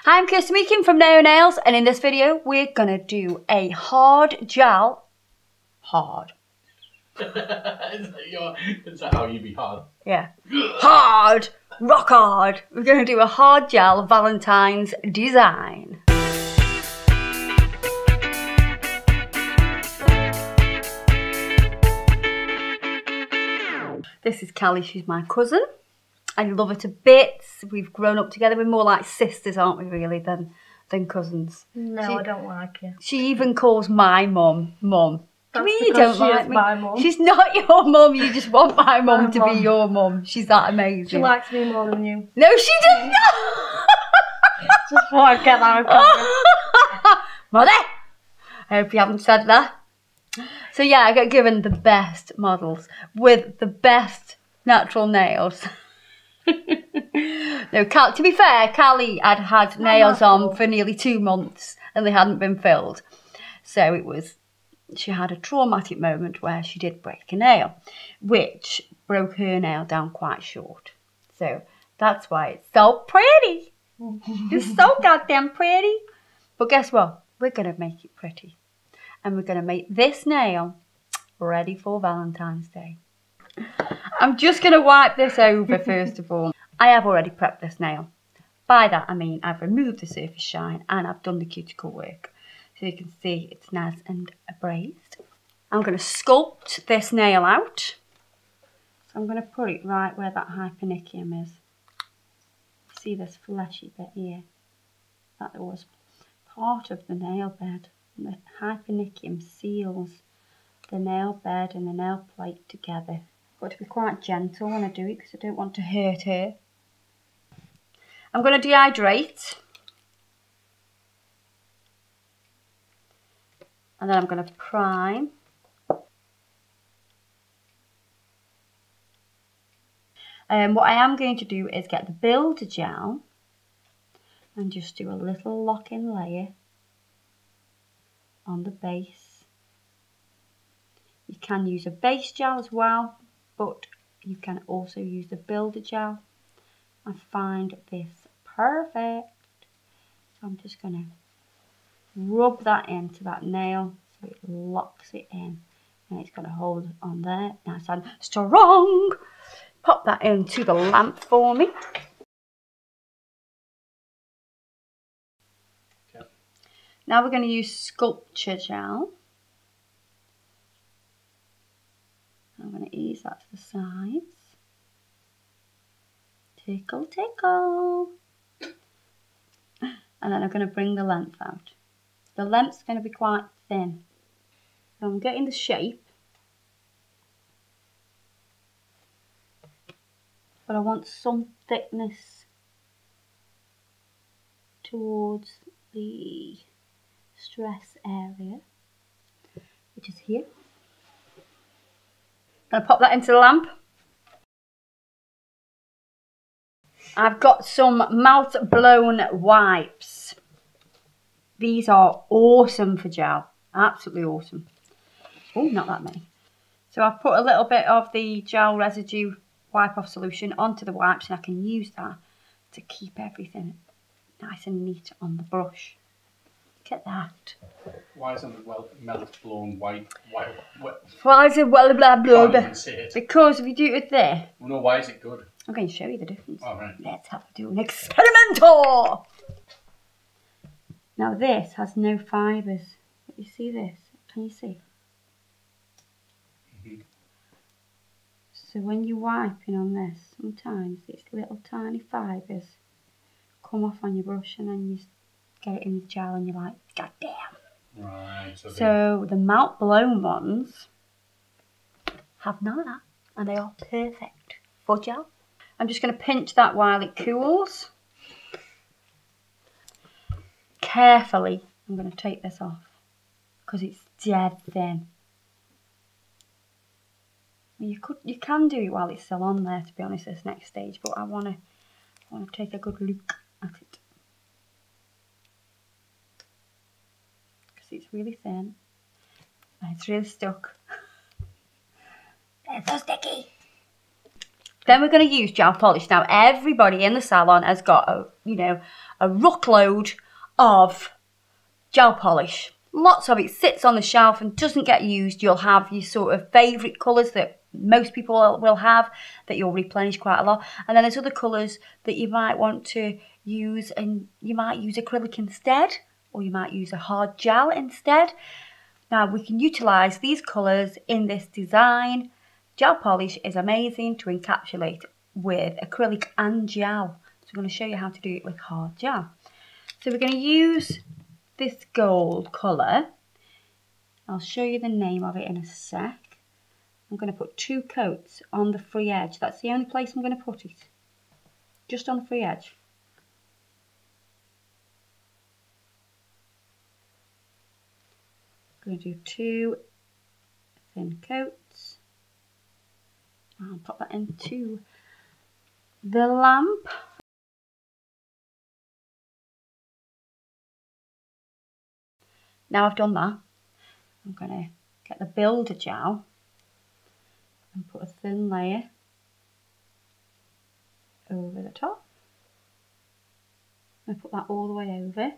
Hi, I'm Kirsty Meakin from Nao Nails, and in this video we're gonna do a hard gel. Hard. Is that how you be hard? Yeah. Hard! Rock hard! We're gonna do a hard gel Valentine's design. This is Callie, she's my cousin. I love her to bits. We've grown up together. We're more like sisters, aren't we, really, than cousins. No, I don't like you. She even calls my mum, Mum. Do you mean you don't like me? My mum. She's not your mum, you just want my mum to be your mum. She's that amazing. She likes me more than you. No, she does not! Just thought I'd get that across. Mother! I hope you haven't said that. So yeah, I got given the best models with the best natural nails. No, to be fair, Callie had nails on for nearly 2 months and they hadn't been filled. So she had a traumatic moment where she did break a nail, which broke her nail down quite short. So that's why it's so pretty. It's so goddamn pretty. But guess what? We're going to make it pretty. And we're going to make this nail ready for Valentine's Day. I'm just going to wipe this over first of all. I have already prepped this nail. By that I mean I've removed the surface shine and I've done the cuticle work. So you can see it's nice and abrased. I'm going to sculpt this nail out. So I'm going to put it right where that hypericium is. See this fleshy bit here? That was part of the nail bed. And the hypericium seals the nail bed and the nail plate together. I've got to be quite gentle when I do it because I don't want to hurt her. I'm going to dehydrate. And then I'm going to prime. What I am going to do is get the builder gel and just do a little lock-in layer on the base. You can use a base gel as well, but you can also use the builder gel. I find this perfect. So I'm just going to rub that into that nail so it locks it in. And it's going to hold on there nice and strong. Pop that into the lamp for me. Okay. Now we're going to use sculpture gel. I'm going to ease that to the sides. Tickle, tickle. And then I'm going to bring the length out. The length's going to be quite thin. So I'm getting the shape. But I want some thickness towards the stress area, which is here. I'm going to pop that into the lamp. I've got some melt blown wipes. These are awesome for gel. Absolutely awesome. Oh, not that many. So I've put a little bit of the gel residue wipe off solution onto the wipes and I can use that to keep everything nice and neat on the brush. Look at that. Why isn't it melt blown white? Why is it well blah blah Can't blah? even see it. Because if you do it with this, Well, no, why is it good? I'm going to show you the difference. Oh, right. Let's have to do an experimental. Now this has no fibres. You see this? Can you see? Mm-hmm. So when you're wiping on this, sometimes it's little tiny fibres come off on your brush and then you get it in the gel and you're like, God damn. Right. So the melt blown ones have none of that and they are perfect for gel. I'm just going to pinch that while it cools. Carefully, I'm going to take this off because it's dead thin. You can do it while it's still on there, to be honest, this next stage, but I want to take a good look at it because it's really thin and it's really stuck. It's so sticky. Then we're going to use gel polish. Now, everybody in the salon has got a ruckload of gel polish. Lots of it sits on the shelf and doesn't get used. You'll have your sort of favourite colours that most people will have that you'll replenish quite a lot. And then there's other colours that you might want to use, and you might use acrylic instead, or you might use a hard gel instead. Now, we can utilise these colours in this design. Gel polish is amazing to encapsulate with acrylic and gel. So I'm going to show you how to do it with hard gel. So we're going to use this gold colour. I'll show you the name of it in a sec. I'm going to put 2 coats on the free edge. That's the only place I'm going to put it. Just on the free edge. I'm going to do 2 thin coats. I'll pop that into the lamp. Now I've done that, I'm going to get the builder gel and put a thin layer over the top. I'm going to put that all the way over.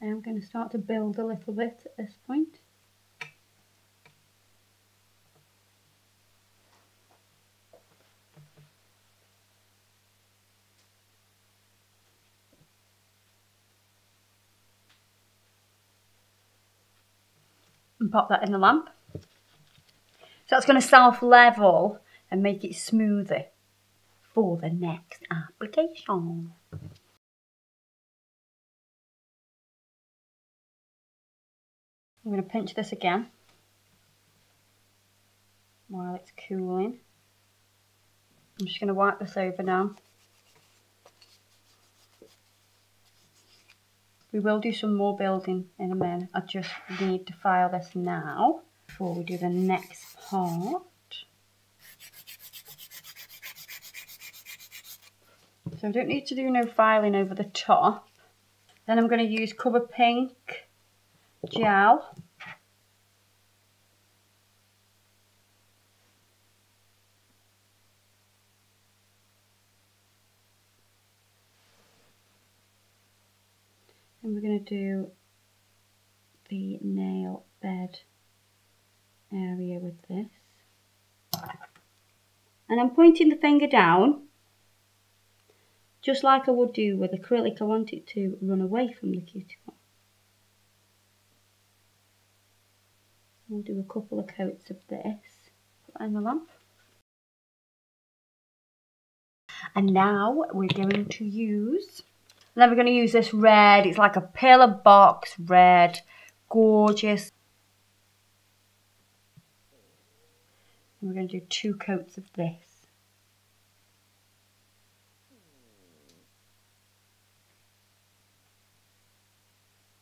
And I'm going to start to build a little bit at this point. And pop that in the lamp. So that's going to self-level and make it smoother for the next application. I'm going to pinch this again while it's cooling. I'm just going to wipe this over now. We will do some more building in a minute. I just need to file this now before we do the next part. So I don't need to do no filing over the top. Then I'm going to use Colour Pink gel. And we're going to do the nail bed area with this. And I'm pointing the finger down, just like I would do with acrylic. I want it to run away from the cuticle. We'll do a couple of coats of this. Put that in the lamp. And now we're going to use... And then we're going to use this red. It's like a pillar box red. Gorgeous. And we're going to do 2 coats of this.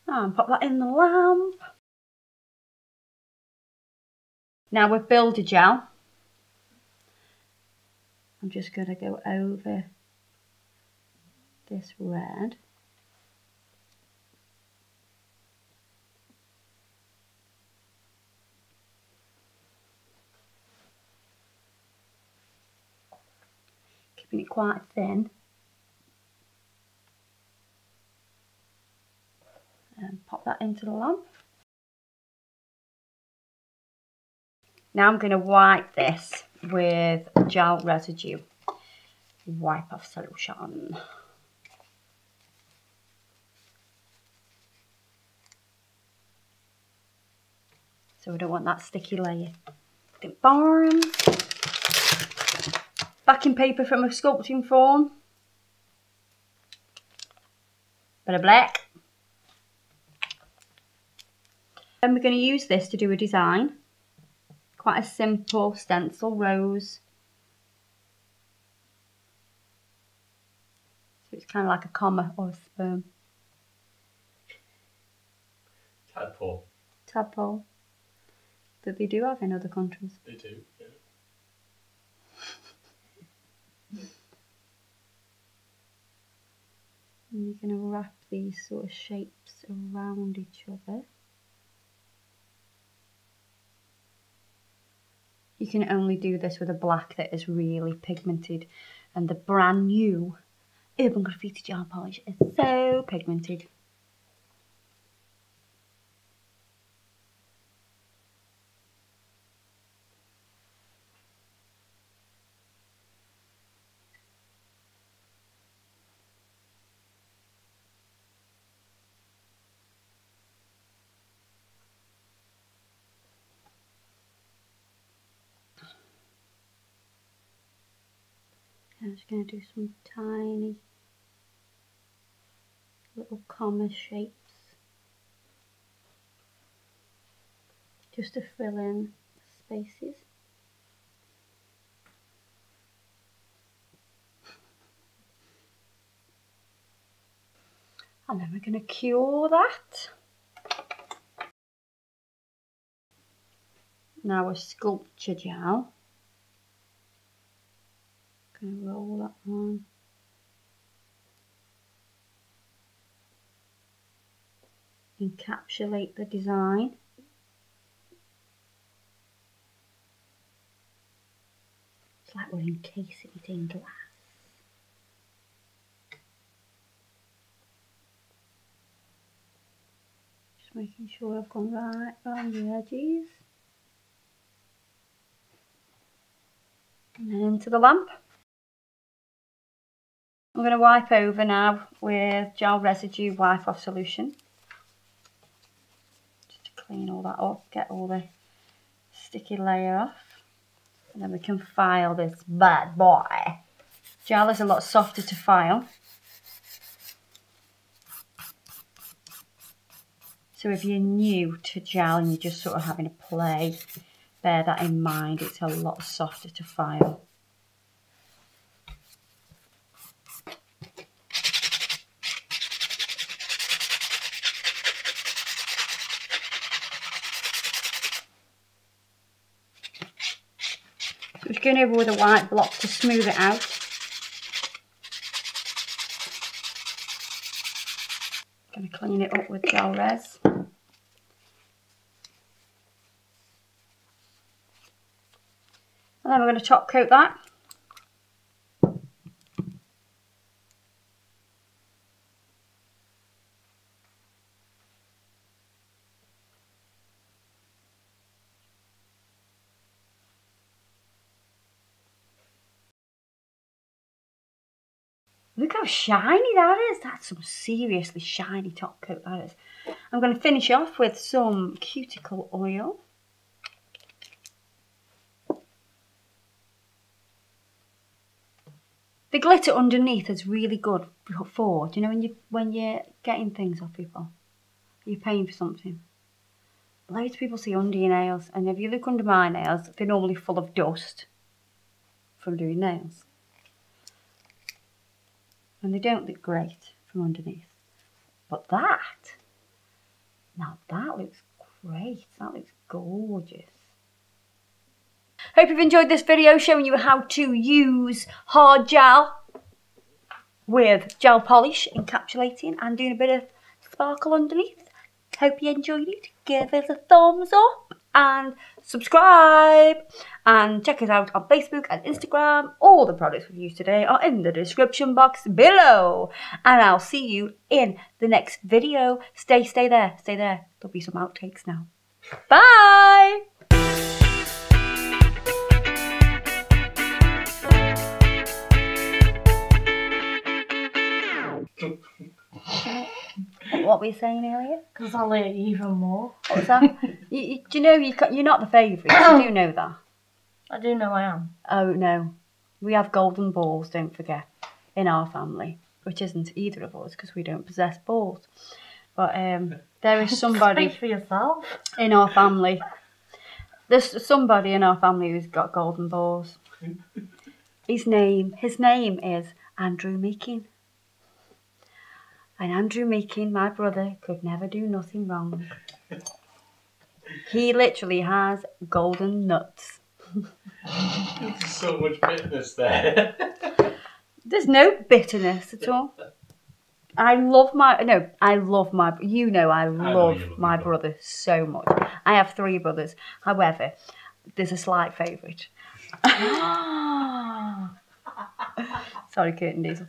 And pop that in the lamp. Now with builder gel, I'm just going to go over this red. Keeping it quite thin. And pop that into the lamp. Now I'm going to wipe this with gel residue wipe off solution. So we don't want that sticky layer. Boom. Backing paper from a sculpting form. Bit of black. Then we're going to use this to do a design. Quite a simple stencil rose. So it's kind of like a comma or a sperm. Tadpole. Tadpole. That they do have in other countries. They do, yeah. And you're going to wrap these sort of shapes around each other. You can only do this with a black that is really pigmented, and the brand new Urban Graffiti gel polish is so pigmented. I'm just going to do some tiny little comma shapes just to fill in the spaces. And then we're going to cure that. Now a sculpture gel. Going to roll that on. Encapsulate the design. It's like we're encasing it in glass. Just making sure I've gone right around the edges. And then into the lamp. I'm going to wipe over now with gel residue wipe off solution. Just to clean all that up, get all the sticky layer off. And then we can file this bad boy. Gel is a lot softer to file. So if you're new to gel and you're just sort of having a play, bear that in mind, it's a lot softer to file. So just going over with a white block to smooth it out. Going to clean it up with gel res. And then we're going to top coat that. Look how shiny that is. That's some seriously shiny top coat, that is. I'm going to finish off with some cuticle oil. The glitter underneath is really good for, do you know when you're getting things off people? You're paying for something. Loads of people see under your nails, and if you look under my nails, they're normally full of dust from doing nails. And they don't look great from underneath. But that, now that looks great. That looks gorgeous. Hope you've enjoyed this video showing you how to use hard gel with gel polish, encapsulating and doing a bit of sparkle underneath. Hope you enjoyed it. Give us a thumbs up and subscribe, and check us out on Facebook and Instagram. All the products we've used today are in the description box below, and I'll see you in the next video. Stay there. There'll be some outtakes now. Bye. What were you saying earlier? Because I'll eat even more. What's that? Do you know you're not the favourite? You do know that. I do know I am. Oh no, we have golden balls, don't forget, in our family, which isn't either of us because we don't possess balls. But there is somebody Speak for yourself. in our family. There's somebody in our family who's got golden balls. His name is Andrew Meakin. And Andrew Meakin, my brother, could never do nothing wrong. He literally has golden nuts. There's so much bitterness there. There's no bitterness at all. I love my you know I know you love love my your brother so much. I have 3 brothers. However, there's a slight favourite. Sorry, Curtin Diesel.